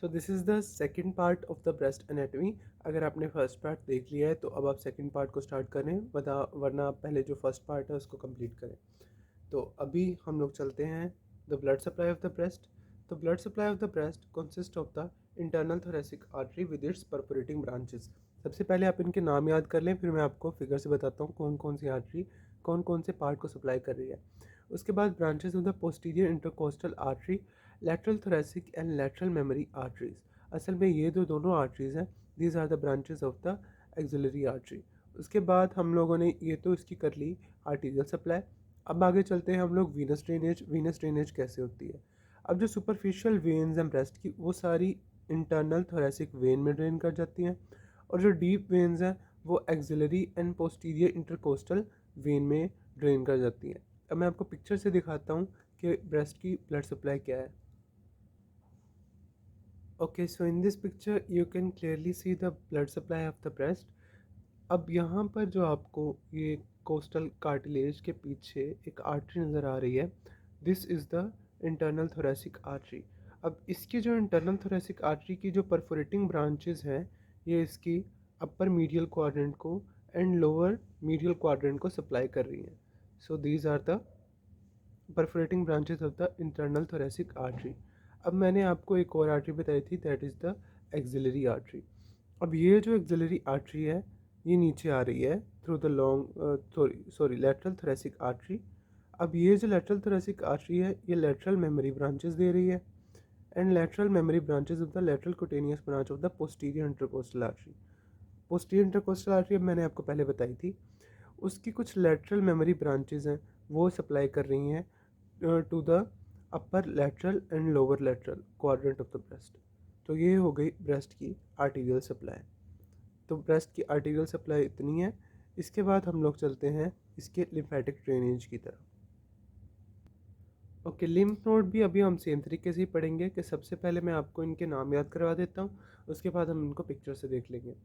So this is the second part of the breast anatomy. अगर आपने first part देख लिया है तो अब आप सेकंड पार्ट को स्टार्ट करें, वरना आप पहले जो फर्स्ट पार्ट है उसको कंप्लीट करें। तो अभी हम लोग चलते हैं the blood supply of the breast. The blood supply of the breast consist of the internal thoracic artery with its perforating branches. सबसे पहले आप इनके नाम याद कर लें, फिर मैं आपको फिगर से बताता हूँ कौन कौन सी आर्टरी कौन कौन से पार्ट को सप्लाई कर रही है। उसके बाद branches of the posterior intercostal artery, lateral thoracic and lateral memory arteries. असल में ये दोनों आर्टरीज हैं, these are the branches of the axillary artery. उसके बाद हम लोगों ने ये तो इसकी कर ली आर्टीरियल सप्लाई। अब आगे चलते हैं हम लोग वीनस ड्रेनेज। वीनस ड्रेनेज कैसे होती है? अब जो सुपरफिशियल वेन्स हैं ब्रेस्ट की, वो सारी इंटरनल थोरेसिक वेन में ड्रेन कर जाती हैं, और जो डीप वेन्स हैं वो axillary and posterior intercostal when में ड्रेन कर जाती हैं। अब मैं आपको पिक्चर से दिखाता हूँ कि ब्रेस्ट की ब्लड सप्लाई क्या है। Okay, so in this picture you can clearly see the blood supply of the breast. अब यहाँ पर जो आपको ये कोस्टल कार्टिलेज के पीछे एक आर्टरी नज़र आ रही है, this is the internal thoracic artery. अब इसकी जो इंटरनल थोरेसिक आर्टरी की जो परफोरेटिंग ब्रांचेस हैं, ये इसकी अपर मीडियल क्वाड्रेंट को एंड लोअर मीडियल क्वाड्रेंट को सप्लाई कर रही हैं। So these are the perforating branches of the internal thoracic artery. अब मैंने आपको एक और आर्टरी बताई थी, that is the axillary artery. अब ये जो एक्सिलरी आर्टरी है ये नीचे आ रही है through the long lateral thoracic artery. अब ये जो लेटरल थोरेसिक आर्टरी है ये लेटरल मेमोरी ब्रांचेस दे रही है, and lateral memory branches of the lateral cutaneous branch of the posterior intercostal artery. Posterior intercostal artery अब मैंने आपको पहले बताई थी, उसकी कुछ लेटरल मेमोरी ब्रांचेस हैं, वो सप्लाई कर रही हैं to the upper lateral and lower lateral quadrant of the breast. तो ये हो गई ब्रेस्ट की आर्टीरियल सप्लाई। तो ब्रेस्ट की आर्टीरियल सप्लाई इतनी है। इसके बाद हम लोग चलते हैं इसके लिम्फेटिक ड्रेनेज की तरफ। ओके, लिम्फ नोड भी अभी हम सेम तरीके से ही पढ़ेंगे कि सबसे पहले मैं आपको इनके नाम याद करवा देता हूँ, उसके बाद हम इनको पिक्चर से देख लेंगे।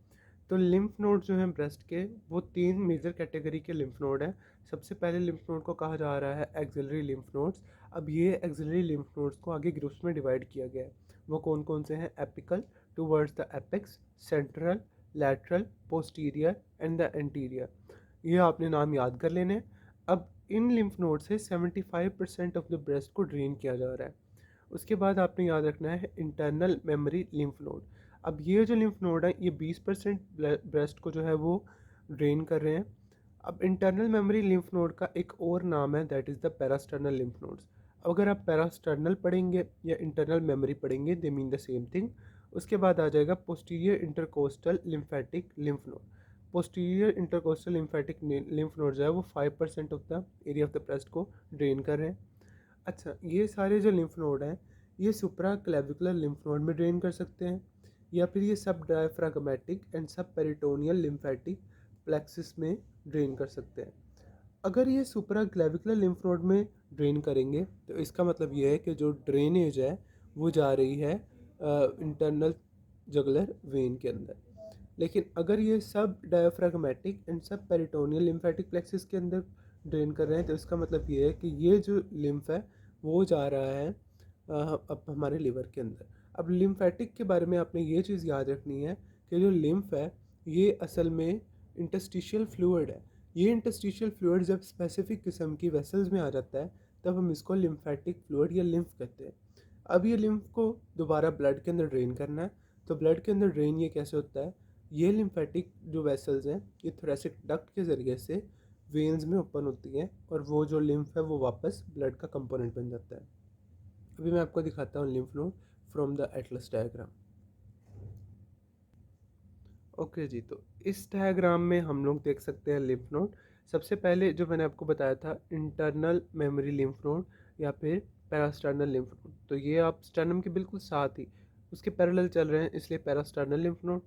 तो लिम्फ नोड जो हैं ब्रेस्ट के, वो तीन मेजर कैटेगरी के लिम्फ नोड हैं। सबसे पहले लिम्फ नोड को कहा जा रहा है एक्सिलरी लिम्फ नोड्स। अब ये एक्सिलरी लिम्फ नोड्स को आगे ग्रुप्स में डिवाइड किया गया है। वो कौन कौन से हैं? Apical towards the apex, central, lateral, posterior and the anterior. ये आपने नाम याद कर लेने। अब इन लिम्फ नोड से 75% ऑफ द ब्रेस्ट को ड्रेन किया जा रहा है। उसके बाद आपने याद रखना है इंटरनल मेमोरी लिम्फ नोड। अब ये जो लिम्फ नोड है ये 20% ब्रेस्ट को जो है वो ड्रेन कर रहे हैं। अब इंटरनल मेमोरी लिम्फ नोड का एक और नाम है, that is the parasternal lymph nodes. अगर आप पैरास्टर्नल पढ़ेंगे या इंटरनल मेमोरी पढ़ेंगे, they mean the same thing. उसके बाद आ जाएगा posterior intercostal lymphatic lymph node. Posterior intercostal lymphatic lymph node जो है वो 5% of the area of the breast को ड्रेन कर रहे हैं। अच्छा, ये सारे जो लिम्फ नोड हैं ये सुप्रा क्लेविकुलर लिम्फ नोड में ड्रेन कर सकते हैं, या फिर ये सब डायफ्रागमेटिक एंड सब पेरिटोनियल लिम्फेटिक प्लेक्सिस में ड्रेन कर सकते हैं। अगर ये सुप्रा क्लेविकुलर लिम्फ नोड में ड्रेन करेंगे तो इसका मतलब ये है कि जो ड्रेनेज है वो जा रही है इंटरनल जगुलर वेन के अंदर। लेकिन अगर ये सब डायफ्रागमेटिक एंड सब पेरिटोनियल लिम्फेटिक प्लेक्सिस के अंदर ड्रेन कर रहे हैं तो इसका मतलब ये है कि ये जो लिम्फ है वो जा रहा है अब हमारे लिवर के अंदर। अब लिम्फेटिक के बारे में आपने ये चीज़ याद रखनी है कि जो लिम्फ है ये असल में इंटस्टिशियल फ्लूइड है। ये इंटस्टिशियल फ्लूइड जब स्पेसिफिक किस्म की वेसल्स में आ जाता है तब हम इसको लिम्फेटिक फ्लूइड या लिम्फ कहते हैं। अब ये लिम्फ को दोबारा ब्लड के अंदर ड्रेन करना है। तो ब्लड के अंदर ड्रेन ये कैसे होता है? ये लिम्फेटिक जो वेसल्स हैं ये थोरेसिक डक्ट के ज़रिए से वेन्स में ओपन होती हैं, और वो जो लिम्फ है वो वापस ब्लड का कंपोनेंट बन जाता है। अभी मैं आपको दिखाता हूँ lymph node from the atlas diagram. Okay जी, तो इस डायग्राम में हम लोग देख सकते हैं लिम्फ नोड। सबसे पहले जो मैंने आपको बताया था इंटरनल मेमोरी लिम्फ नोड या फिर पैरास्टर्नल लिम्फ नोड, तो ये आप स्टर्नम के बिल्कुल साथ ही उसके पैरेलल चल रहे हैं, इसलिए पैरास्टर्नल लिम्फ नोड।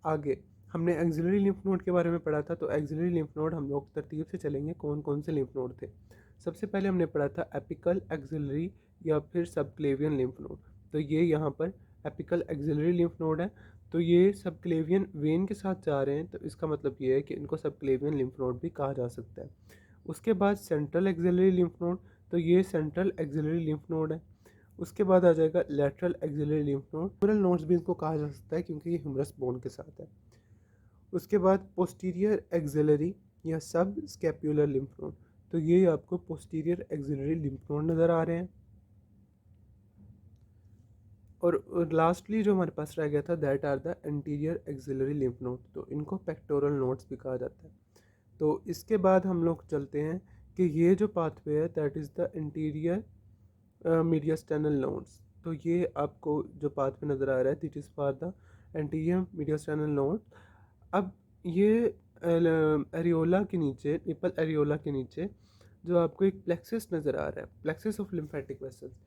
आगे हमने एक्सिलरी लिम्फ नोड के बारे में पढ़ा था, तो एक्सिलरी लिम्फ नोड हम लोग तरतीब से चलेंगे कौन कौन से लिम्फ नोड थे। सबसे पहले हमने पढ़ा था एपिकल एक्सिलरी या फिर सबक्लेवियन लिम्फ नोड। तो ये यहाँ पर एपिकल एक्सिलरी लिम्फ नोड है। तो ये सबक्लेवियन वेन के साथ जा रहे हैं, तो इसका मतलब ये है कि इनको सबक्लेवियन लिम्फ नोड भी कहा जा सकता है। उसके बाद सेंट्रल एक्सिलरी लिम्फ नोड, तो ये सेंट्रल एक्सिलरी लिम्फ नोड है। उसके बाद आ जाएगा lateral axillary lymph node. Humeral nodes भी इनको कहा जा सकता है क्योंकि ये ह्यूमरस बोन के साथ है। उसके बाद पोस्टीरियर एक्सिलरी या सब स्कैपुलर लिम्फ नोड, तो ये आपको पोस्टीरियर एक्सिलरी लिम्फ नोड नज़र आ रहे हैं। और लास्टली जो हमारे पास रह गया था that are the anterior axillary lymph node, तो इनको पेक्टोरल नोड्स भी कहा जाता है। तो इसके बाद हम लोग चलते हैं कि ये जो पाथवे है that is the interior mediastinal nodes. तो ये आपको जो पाथवे नज़र आ रहा है that is for the anterior mediastinal node. अब ये एरियोला के नीचे, निपल एरियोला के नीचे जो आपको एक प्लेक्सस नज़र आ रहा है, plexus of lymphatic vessels.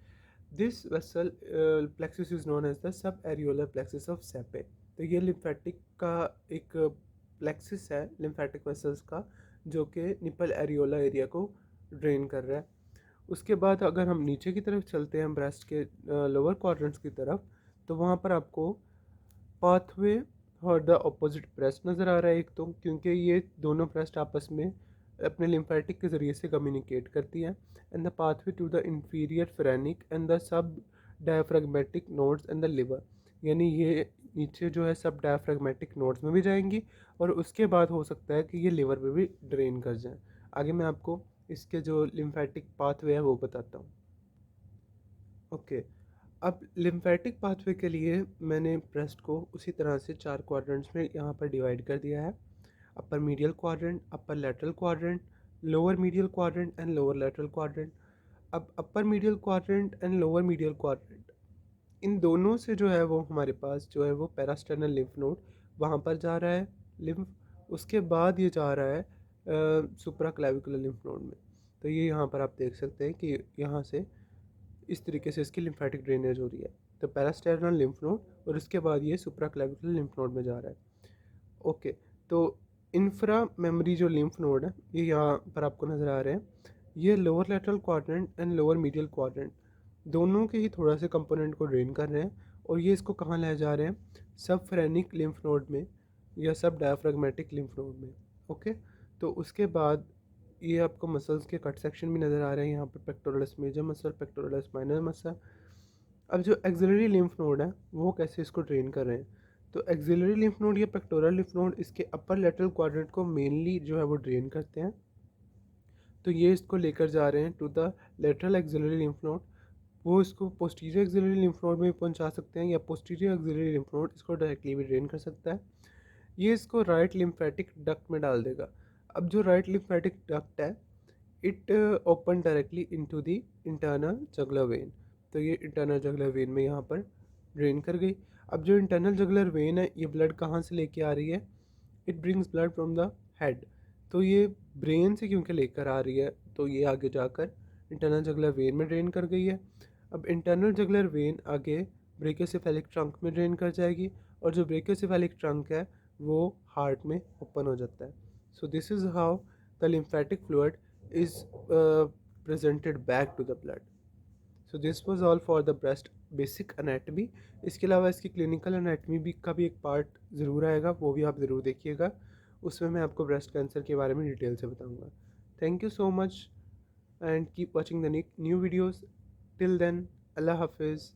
This vessel plexus is known as the sub areolar plexus of Sappey. तो ये लिम्फेटिक का एक प्लेक्सस है लिम्फेटिक वेसल्स का, जो कि निपल एरियोला एरिया को ड्रेन कर रहा है। उसके बाद अगर हम नीचे की तरफ चलते हैं ब्रेस्ट के लोअर क्वाड्रेंट्स की तरफ, तो वहाँ पर आपको पाथवे और द अपोजिट ब्रेस्ट नज़र आ रहा है एक, तो क्योंकि ये दोनों ब्रेस्ट आपस में अपने लिम्फेटिक के ज़रिए से कम्युनिकेट करती हैं। And the pathway to the inferior phrenic and the subdiaphragmatic nodes and the liver, यानी ये नीचे जो है सब डायफ्रेगमेटिक नोड्स में भी जाएंगी और उसके बाद हो सकता है कि ये लिवर में भी ड्रेन कर जाएं। आगे मैं आपको इसके जो लिम्फेटिक पाथवे है वो बताता हूँ। ओके, अब लिम्फेटिक पाथवे के लिए मैंने ब्रेस्ट को उसी तरह से 4 क्वाड्रेंट्स में यहाँ पर डिवाइड कर दिया है। Upper medial quadrant, upper lateral quadrant, lower medial quadrant and lower lateral quadrant. अब upper medial quadrant and lower medial quadrant, इन दोनों से जो है वो हमारे पास जो है वो पेरास्टेनल लिम्फ नोड वहाँ पर जा रहा है लिम्फ। उसके बाद ये जा रहा है सुप्रा क्लेविकुलर लिम्फ नोड में। तो ये यहाँ पर आप देख सकते हैं कि यहाँ से इस तरीके से इसकी लिम्फेटिक ड्रेनेज हो रही है। तो पेरास्टेनल लिम्फ नोड और इसके बाद ये सुप्रा क्लेविकुलर लिम्फ नोड में जा रहा है। ओके, तो इंफ्रा मेमोरी जो लिम्फ नोड है ये यहाँ पर आपको नज़र आ रहे हैं। ये lower lateral quadrant and lower medial quadrant दोनों के ही थोड़ा से कंपोनेंट को ड्रेन कर रहे हैं और ये इसको कहाँ ले जा रहे हैं, सब फ्रेनिक लिम्फ नोड में या सब डायफ्रेगमेटिक लिम्फ नोड में। ओके, तो उसके बाद ये आपको मसल्स के कट सेक्शन भी नज़र आ रहे हैं यहाँ पर, pectoralis major muscle, pectoralis minor muscle. अब जो एक्सिलरी लिम्फ नोड है वो कैसे इसको ड्रेन कर रहे हैं, तो एक्सिलरी लिम्फ नोड या पेक्टोरल लिम्फ नोड इसके अपर लेटरल क्वाड्रेंट को मेनली जो है वो ड्रेन करते हैं। तो ये इसको लेकर जा रहे हैं to the lateral axillary lymph node, वो इसको पोस्टीरियर एक्सिलरी लिम्फ नोड में पहुंचा सकते हैं या पोस्टीरियर एक्सिलरी लिम्फ नोड इसको डायरेक्टली भी ड्रेन कर सकता है। ये इसको राइट लिम्फेटिक डक्ट में डाल देगा। अब जो राइट लिम्फेटिक डक्ट है it open directly into the internal jugular vein, तो ये इंटरनल जगुलर वेन में यहाँ पर ड्रेन कर गई। अब जो इंटरनल जगुलर वेन है ये ब्लड कहाँ से लेके आ रही है, it brings blood from the head. तो ये ब्रेन से क्योंकि लेकर आ रही है तो ये आगे जाकर इंटरनल जगुलर वेन में ड्रेन कर गई है। अब इंटरनल जगुलर वेन आगे ब्रेकियोसेफेलिक ट्रंक में ड्रेन कर जाएगी और जो ब्रेकियोसेफेलिक ट्रंक है वो हार्ट में ओपन हो जाता है। So this is how the lymphatic fluid is presented back to the blood. So this was all for the breast basic anatomy. इसके अलावा इसकी क्लिनिकल एनाटमी भी का भी एक पार्ट ज़रूर आएगा, वो भी आप ज़रूर देखिएगा। उसमें मैं आपको ब्रेस्ट कैंसर के बारे में डिटेल से बताऊंगा। Thank you so much and keep watching the new videos. Till then, अल्लाह हाफिज़।